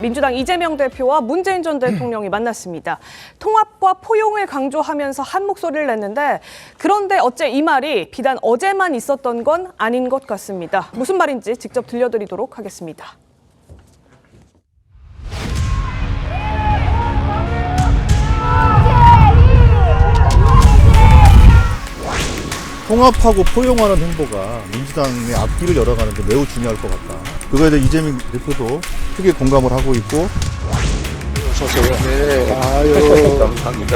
민주당 이재명 대표와 문재인 전 대통령이 만났습니다. 통합과 포용을 강조하면서 한 목소리를 냈는데 그런데 어째 이 말이 비단 어제만 있었던 건 아닌 것 같습니다. 무슨 말인지 직접 들려드리도록 하겠습니다. 통합하고 포용하는 행보가 민주당의 앞길을 열어가는 데 매우 중요할 것 같다. 그거에 대해 이재명 대표도 크게 공감을 하고 있고. 어서오세요. 네. 아유. 감사합니다.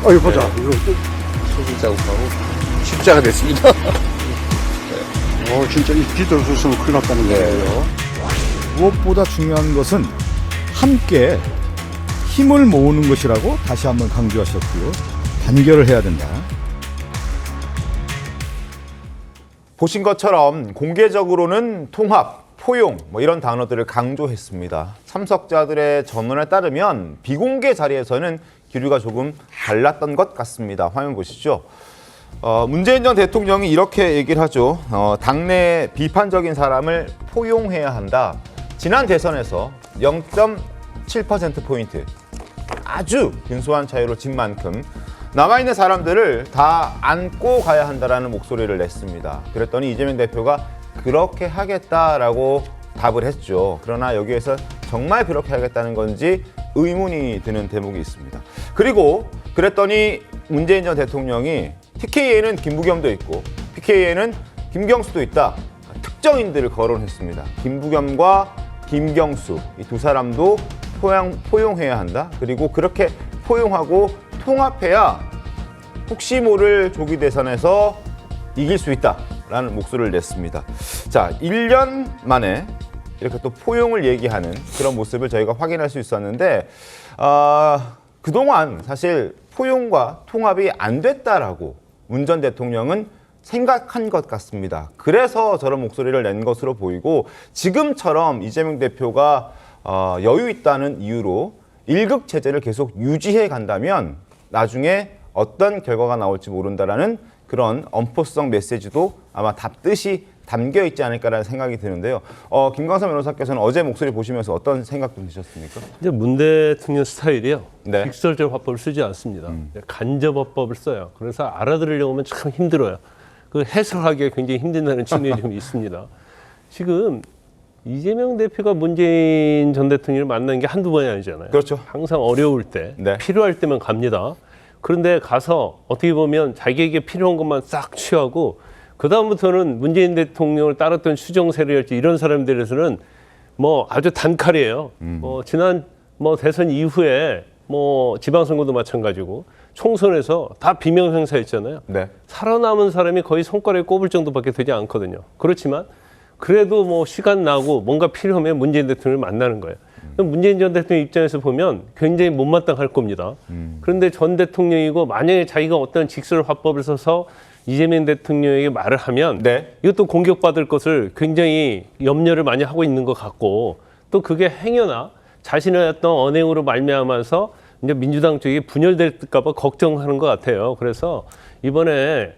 아유, 보자. 네. 이거 소질 작업하고 십자가 됐습니다. 네. 진짜 이 뒤돌아섰으면 큰일 났다는 거예요. 무엇보다 중요한 것은 함께 힘을 모으는 것이라고 다시 한번 강조하셨고요. 단결을 해야 된다. 보신 것처럼 공개적으로는 통합, 포용 이런 단어들을 강조했습니다. 참석자들의 전언에 따르면 비공개 자리에서는 기류가 조금 달랐던 것 같습니다. 화면 보시죠. 문재인 전 대통령이 이렇게 얘기를 하죠. 당내 비판적인 사람을 포용해야 한다. 지난 대선에서 0.7%포인트 아주 근소한 차이로 진 만큼 남아있는 사람들을 다 안고 가야 한다는 목소리를 냈습니다. 그랬더니 이재명 대표가 그렇게 하겠다라고 답을 했죠. 그러나 여기에서 정말 그렇게 하겠다는 건지 의문이 드는 대목이 있습니다. 그리고 그랬더니 문재인 전 대통령이 TK에는 김부겸도 있고 PK에는 김경수도 있다. 특정인들을 거론했습니다. 김부겸과 김경수 이 두 사람도 포용해야 한다. 그리고 그렇게 포용하고 통합해야 혹시 모를 조기 대선에서 이길 수 있다라는 목소리를 냈습니다. 자, 1년 만에 이렇게 또 포용을 얘기하는 그런 모습을 저희가 확인할 수 있었는데 그동안 사실 포용과 통합이 안 됐다라고 문 전 대통령은 생각한 것 같습니다. 그래서 저런 목소리를 낸 것으로 보이고 지금처럼 이재명 대표가 여유 있다는 이유로 일극 체제를 계속 유지해 간다면 나중에 어떤 결과가 나올지 모른다라는 그런 엄포성 메시지도 아마 답듯이 담겨 있지 않을까라는 생각이 드는데요. 김광선 변호사께서는 어제 목소리 보시면서 어떤 생각 좀 드셨습니까? 이제 문 대통령 스타일이요. 네. 직설적 화법을 쓰지 않습니다. 간접 화법을 써요. 그래서 알아들으려고 하면 참 힘들어요. 그 해석하기가 굉장히 힘든다는 측면이 좀 있습니다. 지금 이재명 대표가 문재인 전 대통령을 만난 게 한두 번이 아니잖아요. 그렇죠. 항상 어려울 때, 네. 필요할 때만 갑니다. 그런데 가서 어떻게 보면 자기에게 필요한 것만 싹 취하고 그다음부터는 문재인 대통령을 따랐던 추정세력이랄지 이런 사람들에서는 뭐 아주 단칼이에요. 지난 대선 이후에 지방선거도 마찬가지고 총선에서 다 비명 행사했잖아요. 네. 살아남은 사람이 거의 손가락에 꼽을 정도밖에 되지 않거든요. 그렇지만 그래도 시간 나고 뭔가 필요하면 문재인 대통령을 만나는 거예요. 문재인 전 대통령 입장에서 보면 굉장히 못마땅할 겁니다. 그런데 전 대통령이고 만약에 자기가 어떤 직설 화법을 써서 이재명 대통령에게 말을 하면 네. 이것도 공격받을 것을 굉장히 염려를 많이 하고 있는 것 같고 또 그게 행여나 자신의 어떤 언행으로 말미암아서 이제 민주당 쪽이 분열될까 봐 걱정하는 것 같아요. 그래서 이번에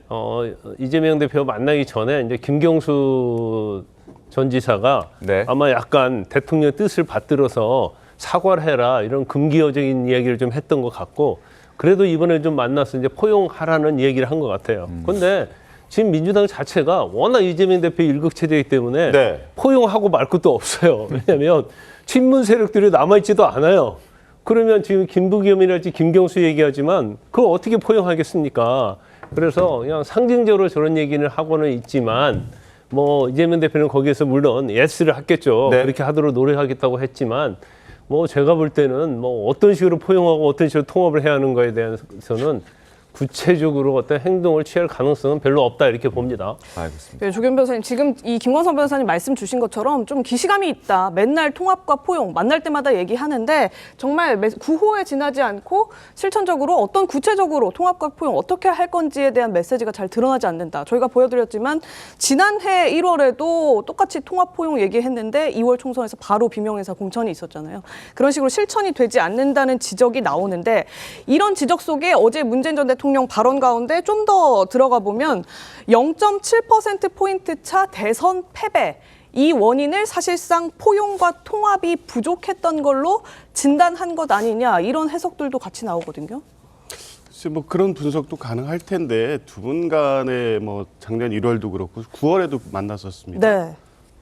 이재명 대표 만나기 전에 이제 김경수 전 지사가 네. 아마 약간 대통령의 뜻을 받들어서 사과를 해라 이런 금기어적인 이야기를 좀 했던 것 같고 그래도 이번에 좀 만나서 이제 포용하라는 얘기를 한 것 같아요. 그런데 지금 민주당 자체가 워낙 이재명 대표 일극체제이기 때문에 네. 포용하고 말 것도 없어요. 왜냐하면 친문 세력들이 남아있지도 않아요. 그러면 지금 김부겸이랄지 김경수 얘기하지만 그걸 어떻게 포용하겠습니까? 그래서 그냥 상징적으로 저런 얘기는 하고는 있지만 이재명 대표는 거기에서 물론 예스를 하겠죠. 네. 그렇게 하도록 노력하겠다고 했지만 제가 볼 때는 어떤 식으로 포용하고 어떤 식으로 통합을 해야 하는 거에 대해서는 구체적으로 어떤 행동을 취할 가능성은 별로 없다 이렇게 봅니다. 알겠습니다. 네, 조규현 변호사님, 지금 이 김광선 변호사님 말씀 주신 것처럼 좀 기시감이 있다. 맨날 통합과 포용, 만날 때마다 얘기하는데 정말 구호에 지나지 않고 실천적으로 어떤 구체적으로 통합과 포용 어떻게 할 건지에 대한 메시지가 잘 드러나지 않는다. 저희가 보여드렸지만 지난해 1월에도 똑같이 통합 포용 얘기했는데 2월 총선에서 바로 비명행사 공천이 있었잖아요. 그런 식으로 실천이 되지 않는다는 지적이 나오는데 이런 지적 속에 어제 문재인 전 대통령 발언 가운데 좀 더 들어가 보면 0.7%포인트 차 대선 패배 이 원인을 사실상 포용과 통합이 부족했던 걸로 진단한 것 아니냐 이런 해석들도 같이 나오거든요. 글쎄 뭐 그런 분석도 가능할 텐데 두 분 간에 뭐 작년 1월도 그렇고 9월에도 만났었습니다. 네.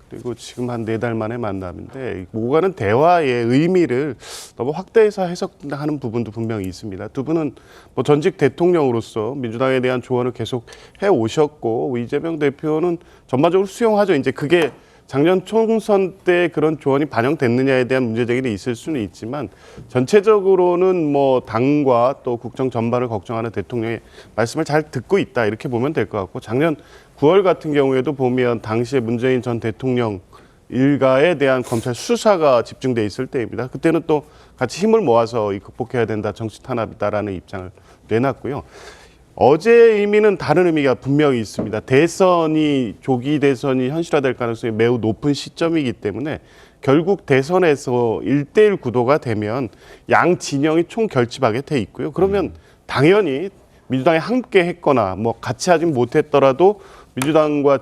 그리고 지금 한 4달 만에 만남인데 오가는 대화의 의미를 너무 확대해서 해석하는 부분도 분명히 있습니다. 두 분은 뭐 전직 대통령으로서 민주당에 대한 조언을 계속 해 오셨고 이재명 대표는 전반적으로 수용하죠. 이제 그게 작년 총선 때 그런 조언이 반영됐느냐에 대한 문제제기는 있을 수는 있지만 전체적으로는 뭐 당과 또 국정 전반을 걱정하는 대통령의 말씀을 잘 듣고 있다 이렇게 보면 될 것 같고 작년 9월 같은 경우에도 보면 당시에 문재인 전 대통령 일가에 대한 검찰 수사가 집중돼 있을 때입니다. 그때는 또 같이 힘을 모아서 극복해야 된다, 정치 탄압이다라는 입장을 내놨고요. 어제의 의미는 다른 의미가 분명히 있습니다. 조기 대선이 현실화될 가능성이 매우 높은 시점이기 때문에 결국 대선에서 1대1 구도가 되면 양 진영이 총결집하게 돼 있고요. 그러면 당연히 민주당이 함께 했거나 뭐 같이 하진 못했더라도 민주당과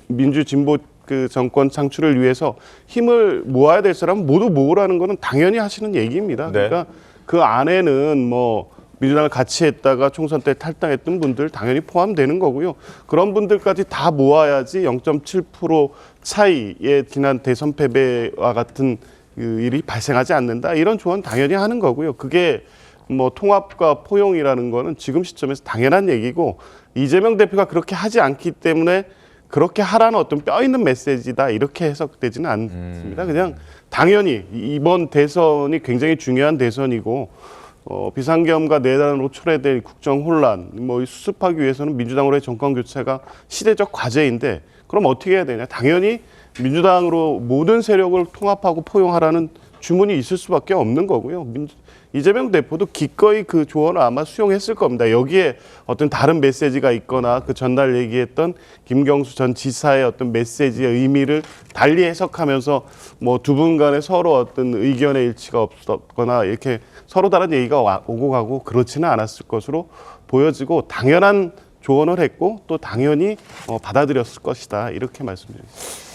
민주 진보 그 정권 창출을 위해서 힘을 모아야 될 사람은 모두 모으라는 거는 당연히 하시는 얘기입니다. 네. 그러니까 그 안에는 뭐 민주당을 같이 했다가 총선 때 탈당했던 분들 당연히 포함되는 거고요. 그런 분들까지 다 모아야지 0.7% 차이의 지난 대선 패배와 같은 그 일이 발생하지 않는다. 이런 조언 당연히 하는 거고요. 그게 뭐 통합과 포용이라는 거는 지금 시점에서 당연한 얘기고 이재명 대표가 그렇게 하지 않기 때문에 그렇게 하라는 어떤 뼈 있는 메시지다 이렇게 해석되지는 않습니다. 그냥 당연히 이번 대선이 굉장히 중요한 대선이고 비상계엄과 내란으로 초래된 국정 혼란 뭐 수습하기 위해서는 민주당으로의 정권 교체가 시대적 과제인데 그럼 어떻게 해야 되냐? 당연히 민주당으로 모든 세력을 통합하고 포용하라는 주문이 있을 수밖에 없는 거고요. 이재명 대표도 기꺼이 그 조언을 아마 수용했을 겁니다. 여기에 어떤 다른 메시지가 있거나 그 전날 얘기했던 김경수 전 지사의 어떤 메시지의 의미를 달리 해석하면서 뭐 두 분 간에 서로 어떤 의견의 일치가 없었거나 이렇게 서로 다른 얘기가 오고 가고 그렇지는 않았을 것으로 보여지고 당연한 조언을 했고 또 당연히 받아들였을 것이다. 이렇게 말씀드리겠습니다.